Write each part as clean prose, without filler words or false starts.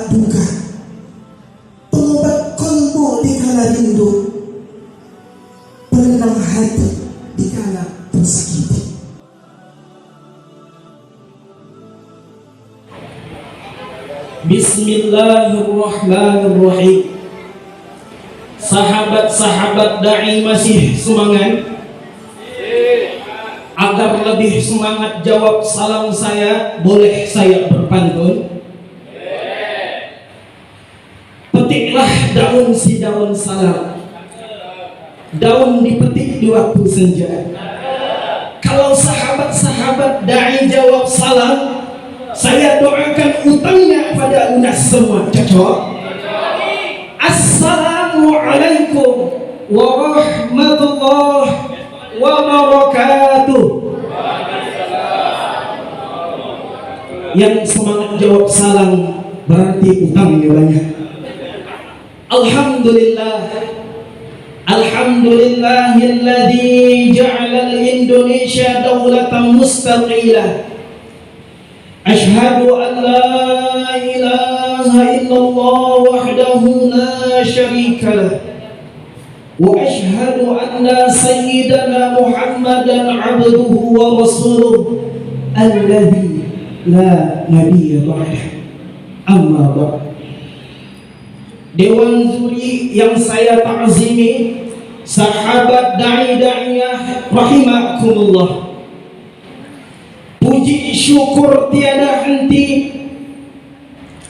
duka, pengobat kolbu di kala rindu, penenang hati di kala tersakiti. Bismillahirrahmanirrahim. Sahabat-sahabat da'i masih semangat? Agar lebih semangat jawab salam saya, boleh saya berpantun? Petiklah daun si daun salam. Daun dipetik di waktu senja. Kalau sahabat-sahabat da'i jawab salam, saya doakan utangnya pada unas semua. Cocok? Assalamualaikum warahmatullahi wabarakatuh. Yang semangat jawab salam berarti utangnya banyak. Alhamdulillah, alhamdulillahilladzi ja'ala al-Indonesia dawlatan mustaqilah. Ashhadu an la ilaha illallah wahdahu la syarika lah. Wa ashhadu anna sayyidana Muhammadan abduhu wa rasuluh alladzi la nabiyya ba'dah. Amma ba'd. Dewan juri yang saya ta'zimi, sahabat da'i-da'iyah rahimakumullah. Puji syukur tiada henti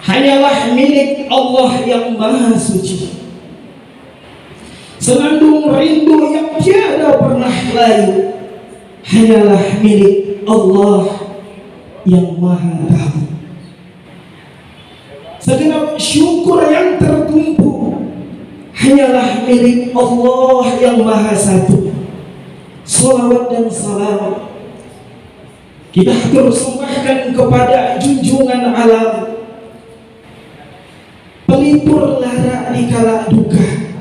hanyalah milik Allah yang Maha Suci. Senandung rindu yang tiada pernah layu hanyalah milik Allah yang Maha Tahu. Segenap syukur yang tertumpu hanyalah milik Allah yang Maha Satu. Salawat dan salam kita persembahkan kepada junjungan alam, pelipur lara di kala duka,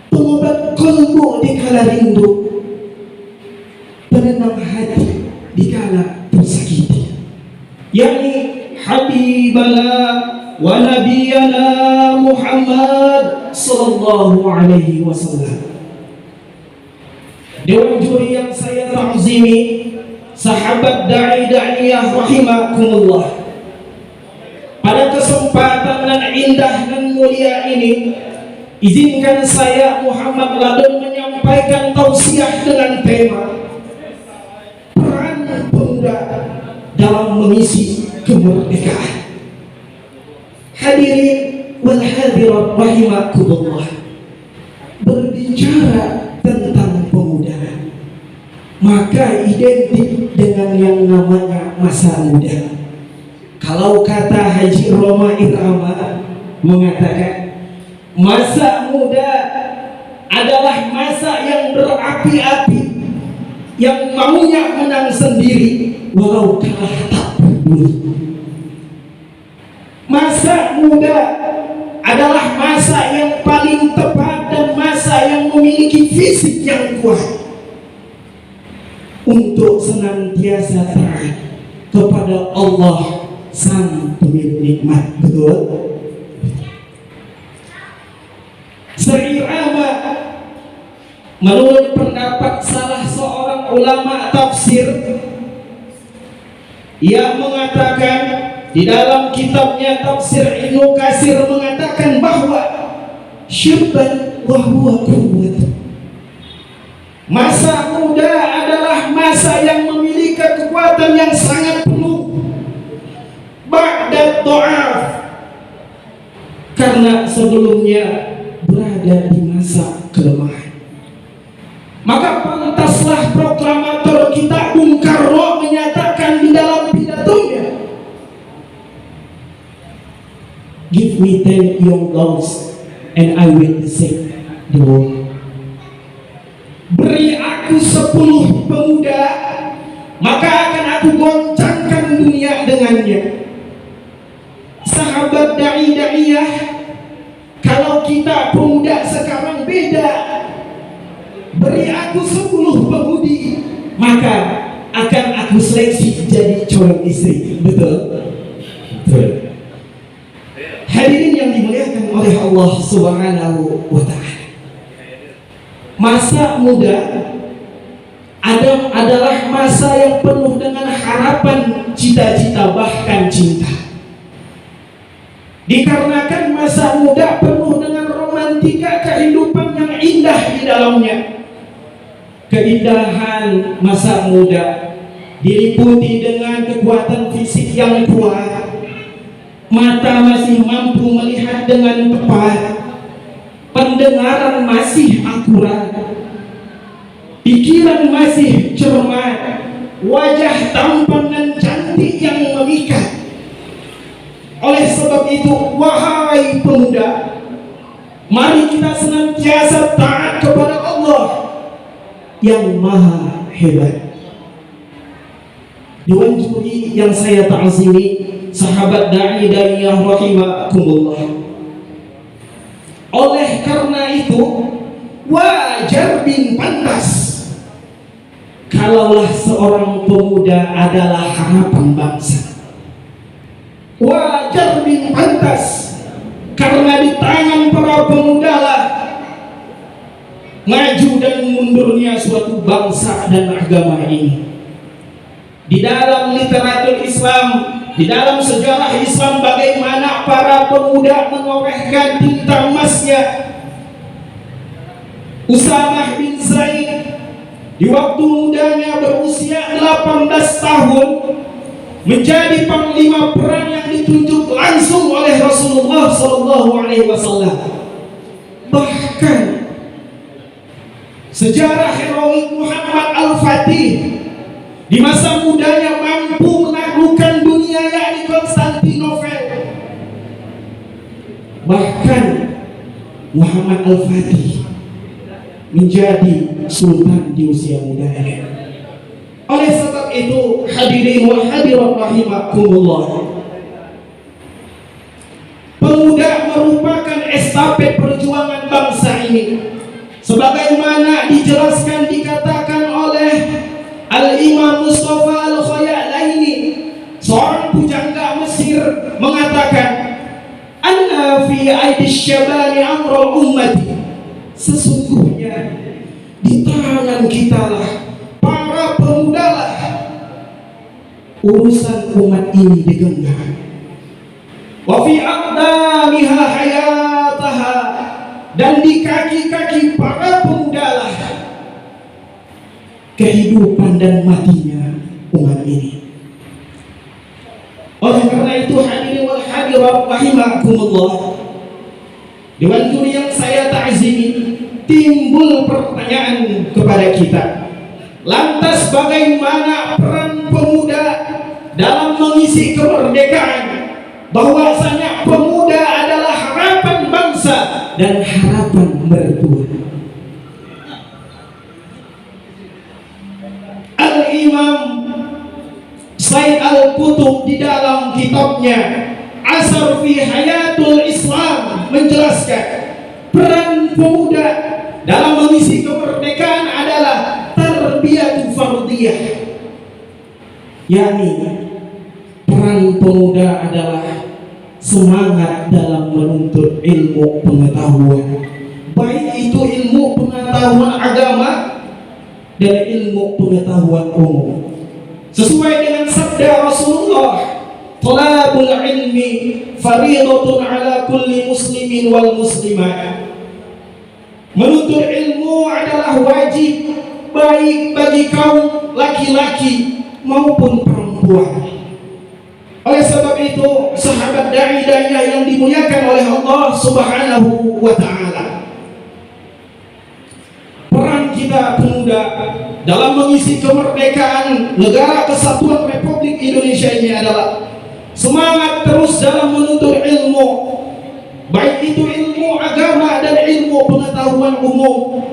pengobat kolbu di kala rindu, penenang hati di kala tersakiti, yakni Habibana wa Nabiyana Muhammad sallallahu alaihi wasallam. Dewan juri yang saya ta'zimi, sahabat da'i-da'iyah rahimakumullah. Pada kesempatan yang indah dan mulia ini, izinkan saya Muhammad Ladun menyampaikan tausiah dengan tema peran pemuda dalam mengisi kemerdekaan. Hadirin wal hadirat rahimakumullah. Berbicara tentang pemuda, maka identik dengan yang namanya masa muda. Kalau kata Haji Roma Irama mengatakan, masa muda adalah masa yang berapi-api, yang maunya menang sendiri walau kalah tak peduli. Masa muda adalah masa yang paling tepat dan masa yang memiliki fisik yang kuat untuk senantiasa taat kepada Allah Sang Pemilik Nikmat. Betul? Seirama menurut pendapat salah seorang ulama tafsir, ia mengatakan di dalam kitabnya Tafsir Ibnu Katsir mengatakan bahwa syibban wa huwa quwwat. Masa muda adalah masa yang memiliki kekuatan yang sangat penuh. Ba'da dha'af, karena sebelumnya berada di masa kelemahan. Maka pantaslah proklamator kita Bung Karno menyatakan di dalam pidatonya, give me 10 young girls and I will save the world. Beri aku 10 pemuda, maka akan aku goncangkan dunia dengannya. Sahabat da'i-da'iyah, kalau kita pemuda sekarang beda. Beri aku 10 pemudi, maka akan aku seleksi jadi calon istri. Betul? Betul. Hadirin yang dimuliakan oleh Allah Subhanahu wa Ta'ala, masa muda adalah masa yang penuh dengan harapan, cita-cita, bahkan cinta. Dikarenakan masa muda penuh dengan romantika kehidupan yang indah di dalamnya. Keindahan masa muda diliputi dengan kekuatan fisik yang kuat, mata masih mampu melihat dengan tepat, pendengaran masih akurat, pikiran masih cermat, wajah tampan dan cantik yang memikat. Oleh sebab itu, wahai pemuda, mari kita senantiasa taat kepada Allah yang maha hebat. Dewan juri yang saya ta'zimi, sahabat da'i daiyah rahimakumullah, oleh karena itu wajar bin pantas kalaulah seorang pemuda adalah harapan bangsa. Wajar bin pantas karena di tangan para pemuda lah maju dan mundurnya suatu bangsa dan agama ini. Di dalam literatur Islam, di dalam sejarah Islam, bagaimana para pemuda menorehkan tinta emasnya. Usamah bin Zaid di waktu mudanya berusia 18 tahun menjadi panglima perang yang ditunjuk langsung oleh Rasulullah SAW. Bahkan sejarah heroik Muhammad Al-Fatih di masa mudanya mampu menaklukkan dunia yakni Konstantinopel. Bahkan Muhammad Al-Fatih menjadi sultan di usia mudanya. Oleh sebab itu, hadirin wal hadirat rahimakumullah, pemuda merupakan estafet perjuangan bangsa ini. Sebagaimana dijelaskan, dikatakan oleh Al-Imam Mustafa Al-Khayalaini, seorang pujangga Mesir, mengatakan, "Anna fi aidis syabani amrul ummati." Sesungguhnya di tangan kita lah, para pemuda lah, urusan umat ini digenggam. Wa fi aqdamiha hayataha, dan di kaki-kaki para pemuda lah kehidupan dan matinya umat ini. Oleh karena itu, hadirin wal hadirat rahimakumullah, dengan juri yang saya ta'zimi, timbul pertanyaan kepada kita. Lantas bagaimana peran pemuda dalam mengisi kemerdekaan? Bahwasanya pemuda adalah harapan bangsa dan harapan mertua. Al-Imam Said Al-Qutub di dalam kitabnya Asar fi Hayatul Islam menjelaskan peran pemuda dalam mengisi kemerdekaan adalah tarbiyatu fardiyah, yakni peran pemuda adalah semangat dalam menuntut ilmu pengetahuan, baik itu ilmu pengetahuan agama dan ilmu pengetahuan umum. Sesuai dengan sabda Rasulullah, "Talabul ilmi fariidatun ala kulli muslimin wal muslimat." Menuntut ilmu adalah wajib baik bagi kaum laki-laki maupun perempuan. Oleh sebab itu, sahabat da'i-da'i yang dimuliakan oleh Allah Subhanahu wa Ta'ala, peran kita pemuda dalam mengisi kemerdekaan negara kesatuan Republik Indonesia ini adalah semangat terus dalam menuntut ilmu, baik itu ilmu agama dan ilmu pengetahuan umum.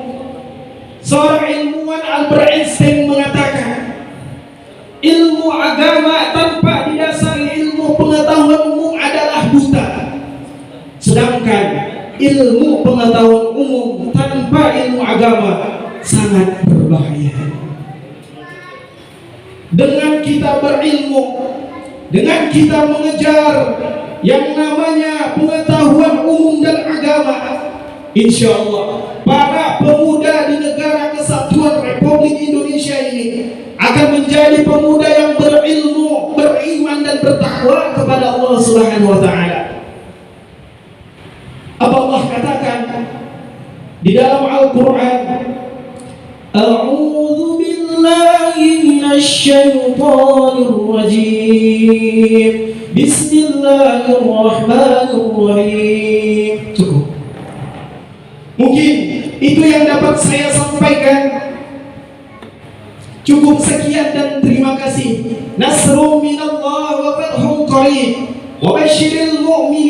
Seorang ilmuwan Albert Einstein mengatakan, ilmu agama tanpa didasari ilmu pengetahuan umum adalah buta, sedangkan ilmu pengetahuan umum tanpa ilmu agama sangat berbahaya. Dengan kita berilmu, dengan kita mengejar yang namanya pengetahuan umum dan agama, insya Allah para pemuda di negara kesatuan Republik Indonesia ini akan menjadi pemuda yang berilmu, beriman dan bertakwa kepada Allah Subhanahu wa taala. Apa Allah katakan di dalam Al-Qur'an? A'udzu billahi minasy syaithanir rajim. Bismillahirrahmanirrahim. Cukup. Mungkin itu yang dapat saya sampaikan. Cukup sekian dan terima kasih. Nasrun minallah wa fathun qarib. Wa basyiril mu'minin.